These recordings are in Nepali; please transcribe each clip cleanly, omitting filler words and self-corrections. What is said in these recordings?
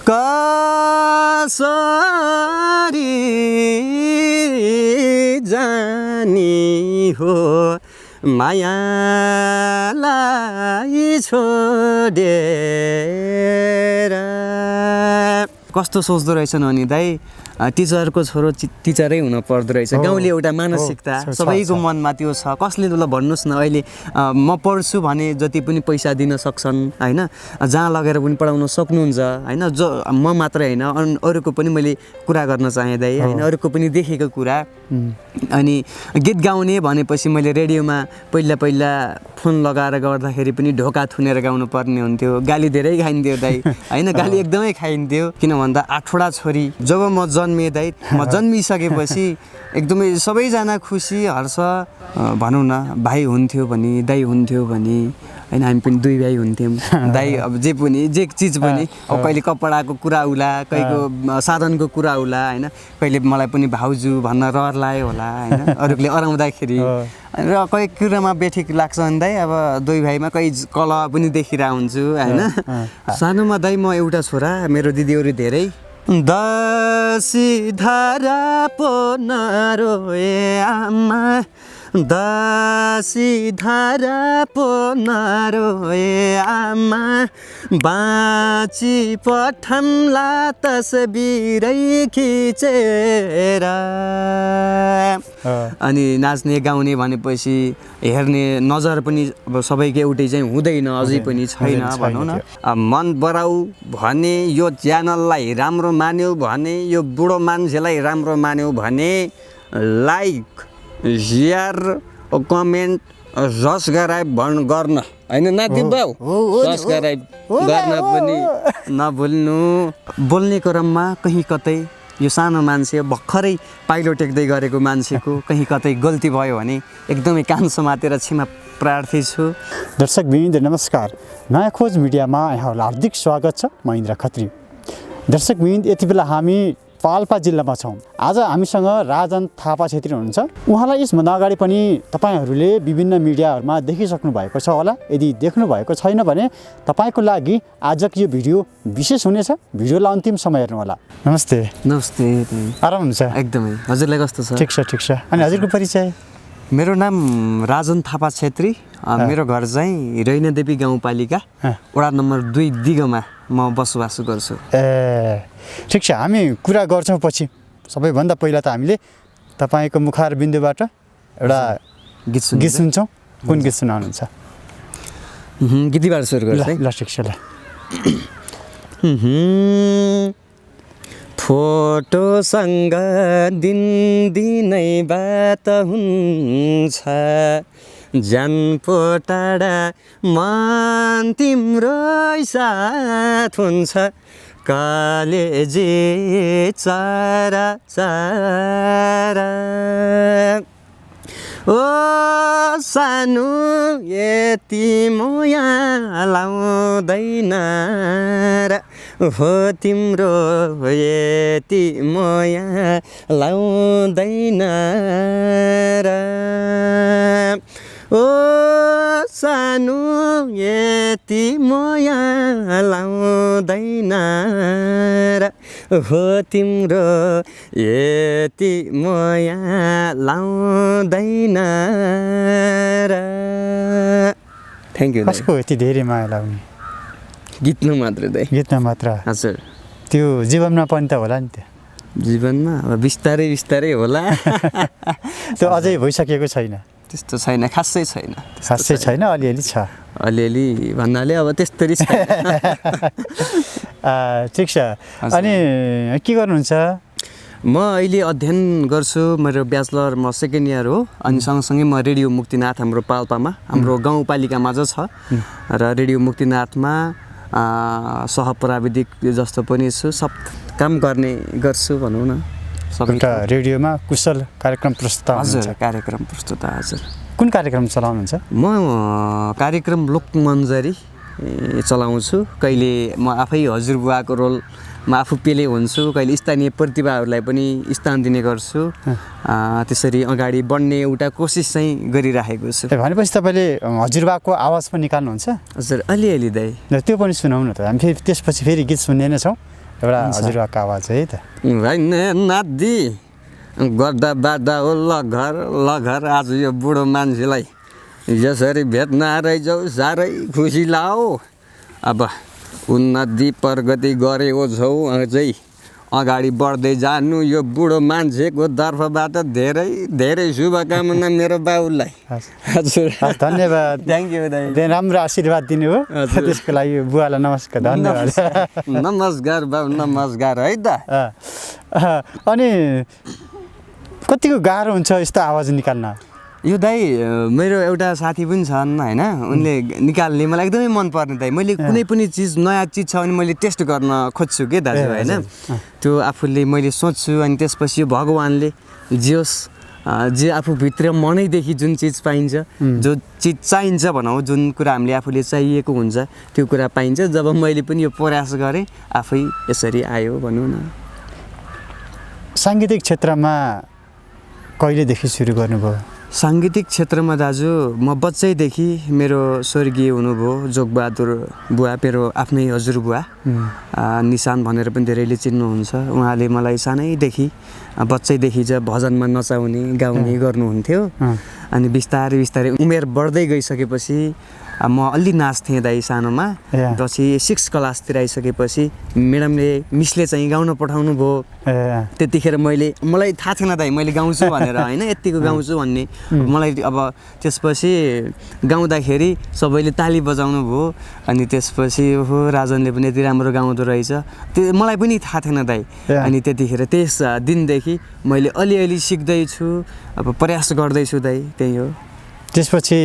कसरी जानी हो मायालाई छोडेर। कस्तो सोच्दो रहेछन् अनि दाइ टिचरको छोरो टिचरै हुन पर्दो रहेछ। गाउँले एउटा मानसिकता सबैको मनमा त्यो छ। कसले ल भन्नुहोस् न, अहिले म पढ्छु भने जति पनि पैसा दिन सक्छन् होइन, जहाँ लगेर पनि पढाउन सक्नुहुन्छ होइन। जो म मात्रै होइन अरूको पनि मैले कुरा गर्न चाहेँ दाइ होइन, अरूको पनि देखेको कुरा। अनि गीत गाउने भनेपछि मैले रेडियोमा पहिला फोन लगाएर गर्दाखेरि पनि ढोका थुनेर गाउनु पर्ने हुन्थ्यो। गाली धेरै खाइन्थ्यो दाइ होइन, गाली एकदमै खाइन्थ्यो। किन भन्दा 8वटा छोरी जब म जन्मिएँ दाइ, म जन्मिसकेपछि एकदमै सबैजना खुसी हर्ष भनौँ न। भाइ हुन्थ्यो भने, दाइ हुन्थ्यो भने होइन, हामी पनि 2 भाइ हुन्थ्यौँ। दाइ अब जे चिज पनि अब कहिले कपडाको कुरा उला, कहीको साधनको कुरा उला होइन, कहिले मलाई पनि भाउजू भन्न रहर लाग्यो होला होइन, अरूले अराउँदाखेरि र कहीँ कुरामा बेठिक लाग्छ भने दाइ अब 2 भाइमा कहीँ कलह पनि देखिरहेको हुन्छु होइन। सानोमा दाइ म एउटा छोरा, मेरो दिदीहरू धेरै। दसी धारा पो नरोए आमा, दसी धारा पो नरोए आमा, बाँची पठाउँला तस्बिरै खिचेर। अनि नाच्ने गाउने भनेपछि हेर्ने नजर पनि अब सबैको एउटै चाहिँ हुँदैन, अझै पनि छैन भनौँ न। मन बढाऊ भने यो च्यानललाई राम्रो मान्यो भने, यो बुढो मान्छेलाई राम्रो मान्यो भने लाइक शेयर कमेन्ट सब्सक्राइब गर्न होइन नाति बाउ, सब्सक्राइब गर्न पनि नभुल्नु। बोल्ने क्रममा कहीँ कतै यो सानो मान्छे भर्खरै पाइलो टेक्दै गरेको मान्छेको कहीँ कतै गल्ती भयो भने एकदमै कान समातेर क्षमा प्रार्थी छु। दर्शकवृन्द नमस्कार, नयाँ खोज मिडियामा यहाँहरूलाई हार्दिक स्वागत छ। म इन्द्र खत्री। दर्शकवृन्द यति बेला हामी पाल्पा जिल्लामा छौँ। आज हामीसँग राजन थापा छेत्री हुनुहुन्छ। उहाँलाई यसभन्दा अगाडि पनि तपाईँहरूले विभिन्न मिडियाहरूमा देखिसक्नु भएको छ होला। यदि देख्नु भएको छैन भने तपाईँको लागि आजको यो भिडियो विशेष हुनेछ। भिडियोलाई अन्तिमसम्म हेर्नु होला। नमस्ते। नमस्ते। आराम हुनुहुन्छ? एकदमै। हजुरलाई कस्तो छ? ठिक छ ठिक छ। अनि हजुरको परिचय? मेरो नाम राजन थापा छेत्री। मेरो घर चाहिँ रैनादेवी गाउँपालिका वडा नम्बर 2 दिगमा म बसोबास गर्छु। ठिक छ, हामी कुरा गर्छौँ पछि। सबैभन्दा पहिला त हामीले तपाईँको मुखार बिन्दुबाट एउटा गीत सुन्छौँ। कुन गीत सुनाउनुहुन्छ? गीतबाट सुरु गर्छ। ल ठिक छ। ल फोटोसँग दिनदिनै बात हुन्छ, जान पो टाढा मन तिम्रो साथ हुन्छ, कलेजे चारा चारा। ओ सानो यति मोया लाउँदैन र, हो तिम्रो यति मोया लाउँदैन र, ओ सानो यति मोया लाउँदैन र, हो तिम्रो यति मोया लाउँदैन र। Thank you. कसको यति धेरै माया लाग्ने? गीतमा मात्र दाइ। गीतमा मात्र? हजुर। त्यो जीवनमा पनि त होला नि? त्यो जीवनमा अब बिस्तारै बिस्तारै होला। त्यो अझै भइसकेको छैन? त्यस्तो छैन, खासै छैन। खासै छैन, अलिअलि छ। अलिअलि भन्नाले अब त्यस्तरी छैन। ठिक छ। अनि के गर्नुहुन्छ? म अहिले अध्ययन गर्छु। मेरो ब्याचलर म 2nd इयर हो। अनि सँगसँगै म रेडियो मुक्तिनाथ हाम्रो पाल्पामा, हाम्रो गाउँपालिकामा जो छ र रेडियो मुक्तिनाथमा सहप्राविधिक जस्तो पनि छु। सब काम गर्छु भनौँ न। एउटा रेडियोमा कुशल कार्यक्रम प्रस्तुता। हजुर, कार्यक्रम प्रस्तुता। हजुर। कुन कार्यक्रम चलाउनुहुन्छ? म कार्यक्रम लोकमञ्जरी चलाउँछु। कहिले म आफै हजुरबुवाको रोलमा आफू पेले हुन्छु, कहिले स्थानीय प्रतिभाहरूलाई पनि स्थान दिने गर्छु। त्यसरी अगाडि बढ्ने एउटा कोसिस चाहिँ गरिराखेको छु। भनेपछि तपाईँले हजुरबाको आवाज पनि निकाल्नुहुन्छ? हजुर, अलिअलि दाइ। त्यो पनि सुनाउनु त। हामी फेरि त्यसपछि फेरि गीत सुन्ने नै छौँ। एउटा हजुरबाको आवाज है त होइन नादी गर्दा बादा हो लघर आज यो बुढो मान्छेलाई यसरी भेट्न आइजाऊ साह्रै खुसी लाओ अब उन्नति प्रगति गरेको छौ अझै अगाडि बढ्दै जानु यो बुढो मान्छेको तर्फबाट धेरै धेरै शुभकामना मेरो बाबुलाई हजुर धन्यवाद थ्याङ्क यू दाइ राम्रो आशीर्वाद दिनुभयो त्यसको लागि बुवालाई नमस्कार धन्यवाद नमस्कार बाबु नमस्कार है त अनि कतिको गाह्रो हुन्छ यस्तो आवाज निकाल्न यो दाइ मेरो एउटा साथी पनि छन् होइन उनले निकाल्ने मलाई एकदमै मनपर्ने दाइ मैले कुनै पनि चिज नयाँ चिज छ भने मैले टेस्ट गर्न खोज्छु के दाजु होइन त्यो आफूले मैले सोच्छु अनि त्यसपछि यो भगवान्ले जे आफूभित्र मनैदेखि जुन चिज पाइन्छ जो चिज चाहिन्छ भनौँ जुन कुरा हामीले आफूले चाहिएको हुन्छ त्यो कुरा पाइन्छ जब मैले पनि यो प्रयास गरेँ आफै यसरी आयो भनौँ न साङ्गीतिक क्षेत्रमा कहिलेदेखि सुरु गर्नुभयो साङ्गीतिक क्षेत्रमा दाजु म बच्चैदेखि मेरो स्वर्गीय हुनुभयो जोगबहादुर बुवा मेरो आफ्नै हजुरबुवा निशान भनेर पनि धेरैले चिन्नुहुन्छ उहाँले मलाई सानैदेखि बच्चैदेखि चाहिँ भजनमा नचाउने गाउने गर्नुहुन्थ्यो अनि बिस्तारै बिस्तारै उमेर बढ्दै गइसकेपछि म अलि नाच्थेँ दाइ सानोमा पछि 6 क्लासतिर आइसकेपछि म्याडमले मिसले चाहिँ गाउन पठाउनु भयो त्यतिखेर मलाई थाहा थिएन दाइ मैले गाउँछु भनेर होइन यत्तिको गाउँछु भन्ने मलाई अब त्यसपछि गाउँदाखेरि सबैले ताली बजाउनु भयो अनि त्यसपछि ओहो राजनले पनि यति राम्रो गाउँदो रहेछ त्यो मलाई पनि थाहा थिएन दाइ अनि त्यतिखेर त्यस दिनदेखि मैले अलिअलि सिक्दैछु अब प्रयास गर्दैछु दाइ त्यही हो त्यसपछि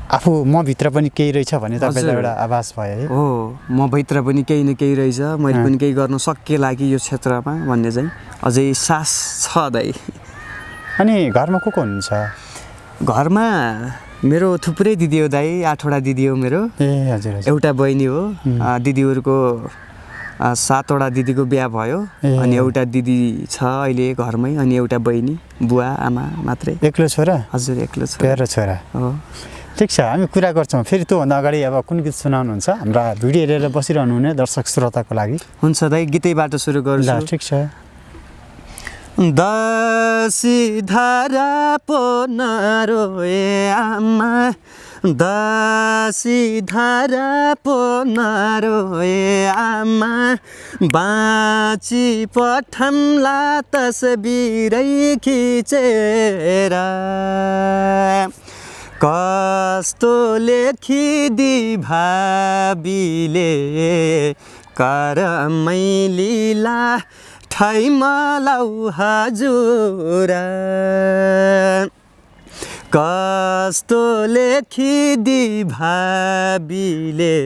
आफू म भित्र पनि केही रहेछ भने तपाईलाई एउटा आभास भयो है हो म भित्र पनि केही न केही रहेछ मैले पनि केही गर्न सकेला कि यो क्षेत्रमा भन्ने चाहिँ अझै सास छ दाइ अनि घरमा को हुनुहुन्छ घरमा मेरो थुप्रै दिदी हो दाइ 8वटा दिदी हो मेरो ए हजुर एउटा बहिनी हो दिदीहरूको 7वटा दिदीको बिहा भयो अनि एउटा दिदी छ अहिले घरमै अनि एउटा बहिनी बुवा आमा मात्रै एक्लो छोरा हजुर एक्लो छोरा प्यारो छोरा हो ठिक छ हामी कुरा गर्छौँ फेरि त्योभन्दा अगाडि अब कुन गीत सुनाउनुहुन्छ हाम्रा भिडियो हेरेर बसिरहनु हुने दर्शक श्रोताको लागि हुन्छ दाइ गीतैबाट सुरु गर्छु ठिक छ दसी धारा पोनारो ए आमा दसी धारा पोनारो ए आमा बाँची पठाउँला तस्बिरै खिचेर कस्तो लेखिदी भाबीले करमै लीला ठाइमा लाउ हजुर कस्तो लेखिदी भाबीले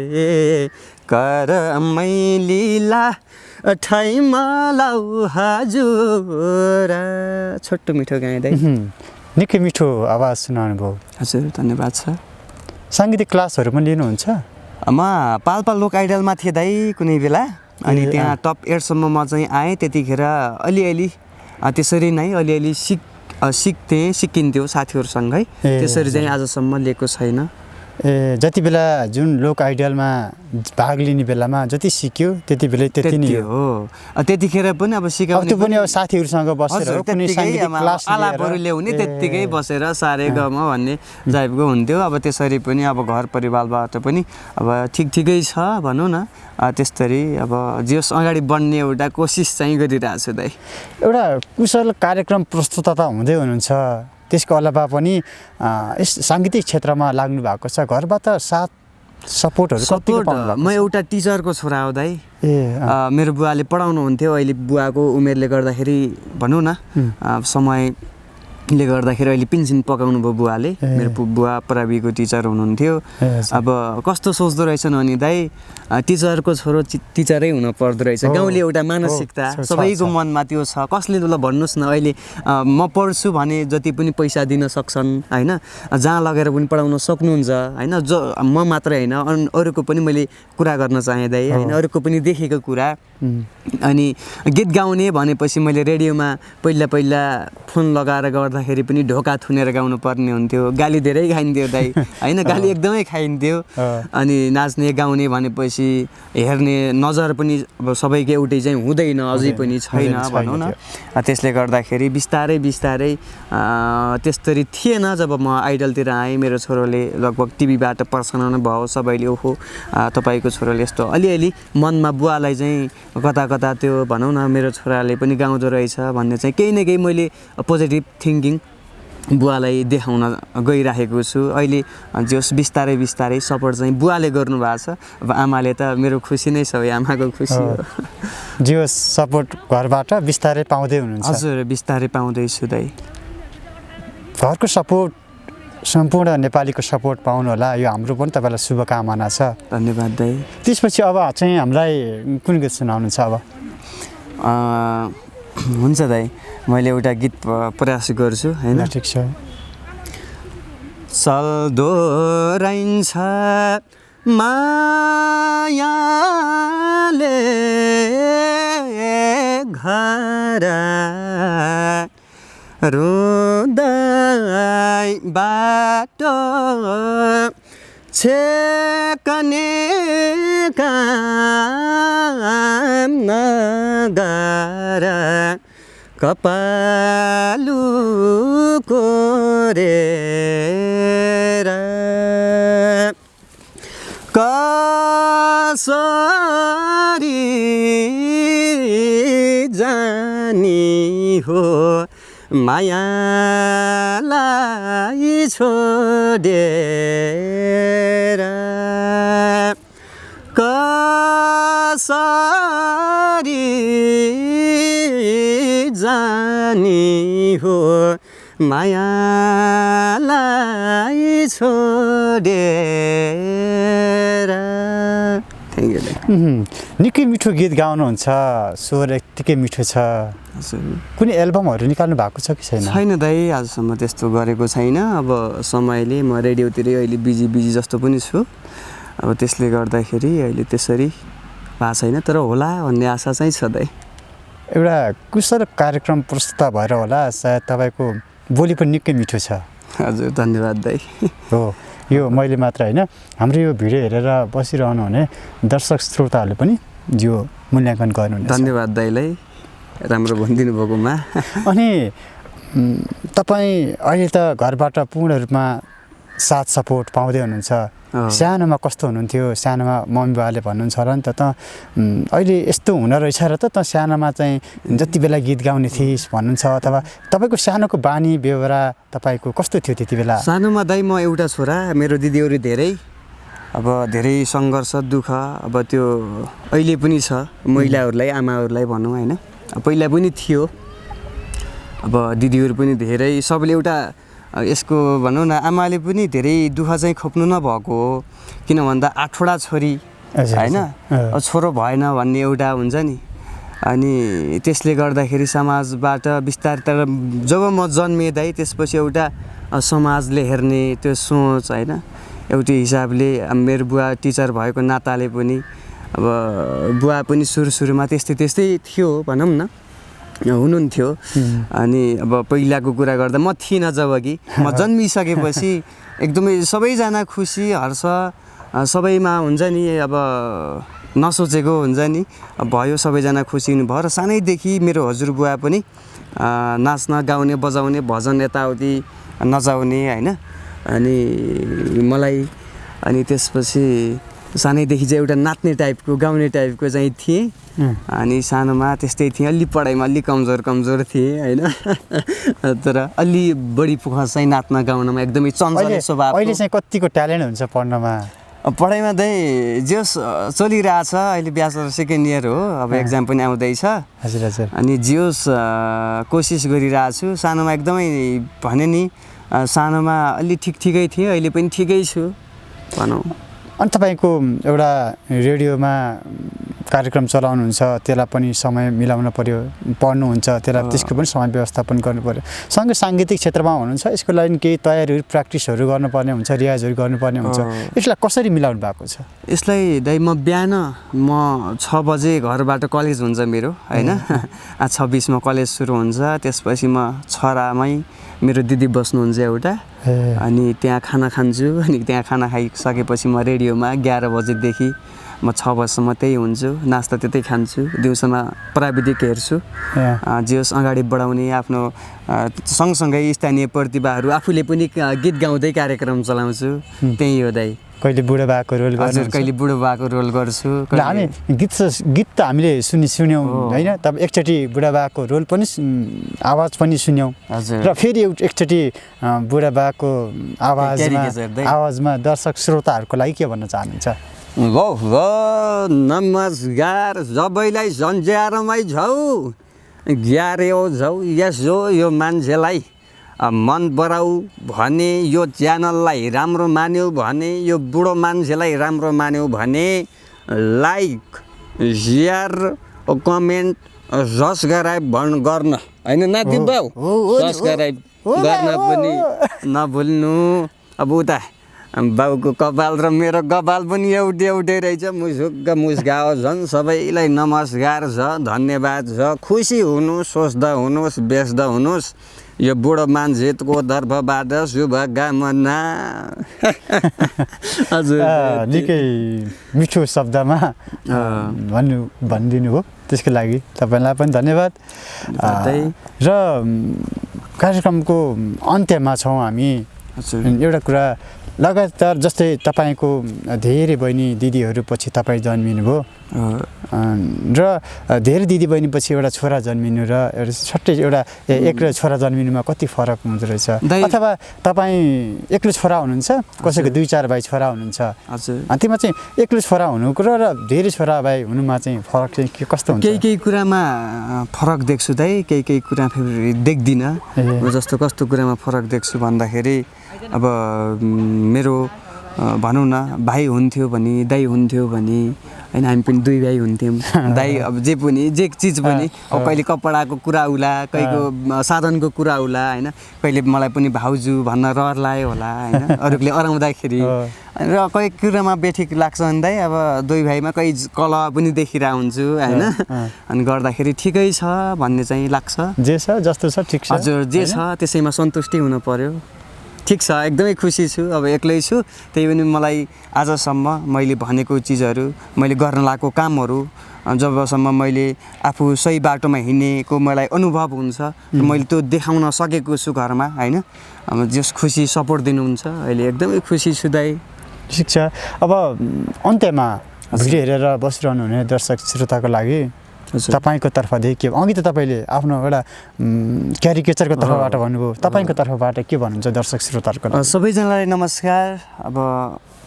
करमै लीला ठाइमा लाउ हजुर छोटो मिठो गाएँ दाइ निकै मिठो आवाज सुनाउनु भयो हजुर धन्यवाद छ साङ्गीतिक क्लासहरू पनि लिनुहुन्छ म पाल्पा लोक आइडलमा थिएँ दाइ कुनै बेला अनि त्यहाँ टप 8 सम्म म चाहिँ आएँ त्यतिखेर अलिअलि त्यसरी नै अलिअलि सिकिन्थ्यो साथीहरूसँगै त्यसरी चाहिँ आजसम्म लिएको छैन ए जति बेला जुन लोक आइडलमा भाग लिने बेलामा जति सिक्यो त्यति बेला त्यति नै हो त्यतिखेर पनि अब सिकाउने पनि अब साथीहरूसँग बसेर कुनै साङ्गीतिक क्लास आलापहरू ल्याउने त्यतिकै बसेर सारे गम भन्ने टाइपको हुन्थ्यो अब त्यसरी पनि अब घर परिवारबाट पनि अब ठिकै छ भनौँ न त्यसरी अब जस अगाडि बढ्ने एउटा कोसिस चाहिँ गरिरहेको छु दाइ एउटा कुशल कार्यक्रम प्रस्तुता हुँदै हुनुहुन्छ त्यसको अलावा पनि यस साङ्गीतिक क्षेत्रमा लाग्नु भएको छ घरबाट साथ सपोर्टहरू म एउटा टिचरको छोरा हो दाइ मेरो बुवाले पढाउनुहुन्थ्यो अहिले बुवाको उमेरले गर्दाखेरि भनौँ न समयले गर्दाखेरि अहिले पेन्सन पकाउनु भयो बुवाले मेरो बुवा प्राविको टिचर हुनुहुन्थ्यो अब कस्तो सोच्दो रहेछन् भने दाइ टिचरको छोरो टिचरै हुन पर्दो रहेछ गाउँले एउटा मानसिकता सबैको मनमा त्यो छ कसले ल भन्नुहोस् न अहिले म पढ्छु भने जति पनि पैसा दिन सक्छन् होइन जहाँ लगेर पनि पढाउन सक्नुहुन्छ होइन जो म मात्रै होइन अरूको पनि मैले कुरा गर्न चाहेँ दाइ होइन अरूको पनि देखेको कुरा अनि गीत गाउने भनेपछि मैले रेडियोमा पहिला फोन लगाएर गर्दाखेरि पनि ढोका थुनेर गाउनु पर्ने हुन्थ्यो गाली धेरै खाइन्थ्यो दाइ हैन गाली एकदमै खाइन्थ्यो अनि नाच्ने गाउने भनेपछि हेर्ने नजर पनि अब सबैको एउटै चाहिँ हुँदैन अझै पनि छैन भनौँ न त्यसले गर्दाखेरि बिस्तारै त्यस्तरी थिएन जब म आइडलतिर आएँ मेरो छोरोले लगभग टिभीबाट पर्सनाउनु भयो सबैले ओहो तपाईँको छोरोले यस्तो अलिअलि मनमा बुवालाई चाहिँ कता त्यो भनौँ न मेरो छोराले पनि गाउँदो रहेछ भन्ने चाहिँ केही न केही मैले पोजिटिभ थिङ्किङ बुवालाई देखाउन गइराखेको छु अहिले जस बिस्तारै सपोर्ट चाहिँ बुवाले गर्नुभएको छ अब आमाले त मेरो खुसी नै छ आमाको खुसी हो जो सपोर्ट घरबाट बिस्तारै पाउँदै हुनुहुन्छ हजुर बिस्तारै पाउँदैछु दाइ घरको सपोर्ट सम्पूर्ण नेपालीको सपोर्ट पाउनु होला यो हाम्रो पनि तपाईँलाई शुभकामना छ धन्यवाद दाइ त्यसपछि अब चाहिँ हामीलाई कुन गीत सुनाउनुहुन्छ अब हुन्छ दाइ मैले एउटा गीत प्रयास गर्छु हैन ठिक छ चल्दो रहन्छ मायाले घर रुँदै बाटो छेकने काम नगर कपालुको रेर कसरी जानी हो मायालाई छोडेर कसरी जानी हो मायालाई छोडेर थ्याङ्क यू निकै मिठो गीत गाउनुहुन्छ स्वर यत्तिकै मिठो छ कुनै एल्बमहरू निकाल्नु भएको छ कि छैन छैन दाइ आजसम्म त्यस्तो गरेको छैन अब समयले म रेडियोतिरै अहिले बिजी जस्तो पनि छु अब त्यसले गर्दाखेरि अहिले त्यसरी भएको छैन तर होला भन्ने आशा चाहिँ छ दाइ एउटा कुशल कार्यक्रम प्रस्तुत भएर होला सायद तपाईँको बोली पनि निकै मिठो छ हजुर धन्यवाद दाइ हो यो मैले मात्र होइन हाम्रो यो भिडियो हेरेर बसिरहनु हुने दर्शक श्रोताहरूले पनि यो मूल्याङ्कन गर्नुहुनेछ धन्यवाद दाइलाई राम्रो भनिदिनु भएकोमा अनि तपाईँ अहिले त घरबाट पूर्ण रूपमा साथ सपोर्ट पाउँदै हुनुहुन्छ सानोमा कस्तो हुनुहुन्थ्यो सानोमा मम्मी बाबाले भन्नुहुन्छ र नि त अहिले यस्तो हुन रहेछ र त सानोमा चाहिँ जति बेला गीत गाउने थिइस् भन्नुहुन्छ अथवा तपाईँको सानोको बानी बेहोरा तपाईँको कस्तो थियो त्यति बेला सानोमा दाइ म एउटा छोरा मेरो दिदीहरू धेरै सङ्घर्ष दुःख अब त्यो अहिले पनि छ महिलाहरूलाई आमाहरूलाई भनौँ होइन पहिला पनि थियो अब दिदीहरू पनि धेरै सबले एउटा यसको भनौँ न आमाले पनि धेरै दुःख चाहिँ खोप्नु नभएको हो किन भन्दा 8वटा छोरी होइन छोरो भएन भन्ने एउटा हुन्छ नि अनि त्यसले गर्दाखेरि समाजबाट बिस्तारै तर जब म जन्मेँ दाइ त्यसपछि एउटा समाजले हेर्ने त्यो सोच होइन एउटै हिसाबले मेरो बुवा टिचर भएको नाताले पनि अब बुवा पनि सुरुमा त्यस्तै थियो भनौँ न हुनुहुन्थ्यो अनि अब पहिलाको कुरा गर्दा म थिइनँ जब कि म जन्मिसकेपछि एकदमै सबैजना खुसी हर्ष सबैमा हुन्छ नि अब नसोचेको हुन्छ नि भयो सबैजना खुसी हुनुभयो र सानैदेखि मेरो हजुरबुवा पनि नाच्न गाउने बजाउने भजन यताउति नचाउने होइन अनि मलाई अनि त्यसपछि सानैदेखि चाहिँ एउटा नाच्ने टाइपको गाउने टाइपको चाहिँ थिएँ अनि सानोमा त्यस्तै थिएँ अलि पढाइमा अलि कमजोर थिएँ होइन तर अलि बढी फोकस चाहिँ नाच्न गाउनमा एकदमै चञ्चल स्वभाव अहिले चाहिँ कतिको ट्यालेन्ट हुन्छ पढ्नमा पढाइमा चाहिँ जस चलिरहेछ अहिले ब्याचलर सेकेन्ड इयर हो अब एक्जाम पनि आउँदैछ हजुर हजुर अनि जियोस् कोसिस गरिरहेको छु सानोमा एकदमै भने नि सानोमा अलि ठिकै थिएँ अहिले पनि ठिकै छु भनौँ अनि तपाईँको एउटा रेडियोमा कार्यक्रम चलाउनुहुन्छ त्यसलाई पनि समय मिलाउन पर्यो पढ्नुहुन्छ त्यसलाई त्यसको पनि समय व्यवस्थापन गर्नु पर्यो सँगै साङ्गीतिक क्षेत्रमा हुनुहुन्छ यसको लागि केही तयारीहरू प्र्याक्टिसहरू गर्नुपर्ने हुन्छ रियाजहरू गर्नुपर्ने हुन्छ यसलाई कसरी मिलाउनु भएको छ यसलाई दाइ म बिहान म 6 बजे घरबाट कलेज हुन्छ मेरो हैन 26 मा कलेज सुरु हुन्छ त्यसपछि म छरामै मेरो दिदी बस्नुहुन्छ एउटा अनि त्यहाँ खाना खान्छु अनि त्यहाँ खाना खाइसकेपछि म रेडियोमा 11 बजेदेखि म 6 बजेसम्म त्यही हुन्छु नास्ता त्यतै खान्छु दिउँसोमा प्राविधिक हेर्छु जे होस् अगाडि बढाउने आफ्नो सँगसँगै स्थानीय प्रतिभाहरू आफूले पनि गीत गाउँदै कार्यक्रम चलाउँछु त्यही हो दाइ कहिले बुढो बाको रोल गर्छु हजुर कहिले बुढो बाको रोल गर्छु हामी गीत त हामीले सुन्यौँ हैन तब एकचोटि बुढा बाको रोल पनि आवाज पनि सुन्यौँ हजुर र फेरि एकचोटि बुढा बाको आवाजमा दर्शक श्रोताहरूको लागि के भन्न चाहनुहुन्छ नमस्कार सबैलाई सन्ज्यारमै झौ ग्यार्यो झौ यसो यो मान्छेलाई मन बराऊ भने यो च्यानललाई राम्रो मान्यो भने यो बुढो मान्छेलाई राम्रो मान्यो भने लाइक शेयर कमेन्ट सब्स्क्राइब गर्न हैन नाति बाउ सब्स्क्राइब गर्न पनि नभुल्नु अब उता बाउको कपाल र मेरो कपाल पनि एउटै रहेछ मुसुक्क मुस्काओ झन् सबैलाई नमस्कार छ धन्यवाद छ खुसी हुनुहोस् स्वस्थ हुनुहोस् व्यस्त हुनुहोस् यो बुढो मान्छेको तर्फबाट शुभकामना हजुर निकै मिठो शब्दमा भनिदिनु हो त्यसको लागि तपाईँलाई पनि धन्यवाद र कार्यक्रमको अन्त्यमा छौँ हामी एउटा कुरा लगातार जस्तै तपाईँको धेरै बहिनी दिदीहरू पछि तपाईँ जन्मिनुभयो र धेरै दिदी बहिनी पछि एउटा छोरा जन्मिनु र छट्टै एउटा एक्लो छोरा जन्मिनुमा कति फरक हुँदो रहेछ अथवा तपाईँ एक्लो छोरा हुनुहुन्छ कसैको 2-4 भाइ छोरा हुनुहुन्छ हजुर त्यसमा चाहिँ एक्लो छोरा हुनुको र धेरै छोरा भाइ हुनुमा चाहिँ फरक चाहिँ के कस्तो हुन्छ केही कुरामा फरक देख्छु दाइ केही कुरा फेरि देख्दिनँ जस्तो कस्तो कुरामा फरक देख्छु भन्दाखेरि अब मेरो भनौँ न भाइ हुन्थ्यो भने दाइ हुन्थ्यो भने हैन हामी पनि 2 भाइ हुन्थ्यौँ दाइ अब जे चिज पनि अब कहिले कपडाको कुरा होला कहीको साधनको कुरा होला हैन कहिले मलाई पनि भाउजू भन्न रहर लाग्यो होला हैन अरूले अराउँदाखेरि र कही कुरामा बेठिक लाग्छ नि दाइ अब 2 भाइमा कही कला पनि देखिरहेको हुन्छु हैन अनि गर्दाखेरि ठिकै छ भन्ने चाहिँ लाग्छ जे छ जस्तो छ ठिक छ हजुर जे छ त्यसैमा सन्तुष्टि हुनु पर्यो ठिक छ एकदमै खुसी छु अब एक्लै छु त्यही पनि मलाई आजसम्म मैले भनेको चिजहरू मैले गर्न लागेको कामहरू जबसम्म मैले आफू सही बाटोमा हिँडेको मलाई अनुभव हुन्छ र मैले त्यो देखाउन सकेको छु घरमा हैन जस खुसी सपोर्ट दिनुहुन्छ अहिले एकदमै खुसी छु दाइ ठिक छ अब अन्त्यमा भिडियो हेरेर बसिरहनु हुने दर्शक श्रोताको लागि तपाईको तर्फदेखि के अघि त तपाईले आफ्नो एउटा क्यारिकेचरको तर्फबाट भन्नुभयो तपाईको तर्फबाट के भन्नुहुन्छ दर्शक श्रोताहरुको लागि सबैजनालाई नमस्कार अब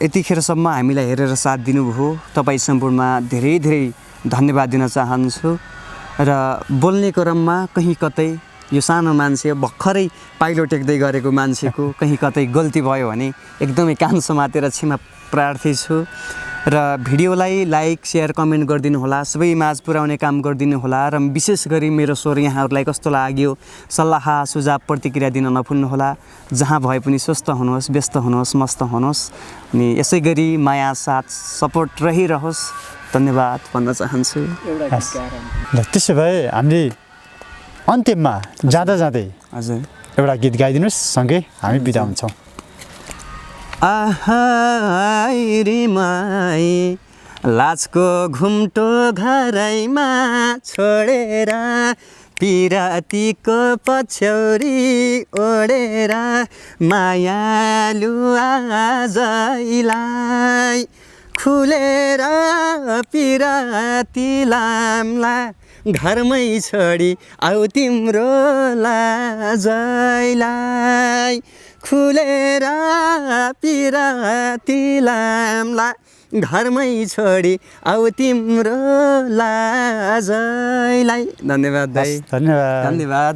यतिखेरसम्म हामीलाई हेरेर साथ दिनुभयो तपाई सम्पूर्णमा धेरै धेरै धन्यवाद दिन चाहन्छु र बोल्ने क्रममा कहीं कतै यो सानो मान्छे भर्खरै पाइलो टेक्दै गरेको मान्छेको कहीं कतै गल्ती भयो भने एकदमै कान समातेर क्षमा प्रार्थी छु र भिडियोलाई लाइक शेयर कमेन्ट गरिदिनु होला सबै माझ पुर्याउने काम गरिदिनु होला र विशेष गरी मेरो स्वर यहाँहरूलाई कस्तो लाग्यो सल्लाह सुझाव प्रतिक्रिया दिन नभुल्नु होला जहाँ भए पनि स्वस्थ हुनुहोस् व्यस्त हुनुहोस् मस्त हुनुहोस् अनि यसै गरी माया साथ सपोर्ट रहिरहोस् धन्यवाद भन्न चाहन्छु ल त्यसो भए हामीले अन्तिममा जाँदा जाँदै हजुर एउटा गीत गाइदिनुस् सँगै हामी बिदा हुन्छौँ आहाई माई लाजको घुम्टो घरैमा छोडेर पिरातीको पछ्यौरी ओडेर मायालु आजैलाई खुलेर पिराती लामला घरमै छोडी आऊ तिम्रो लाजैलाई खुलेर पिराती लामला घरमै छोडी आऊ तिम्रो लाजैलाई धन्यवाद दाइ धन्यवाद धन्यवाद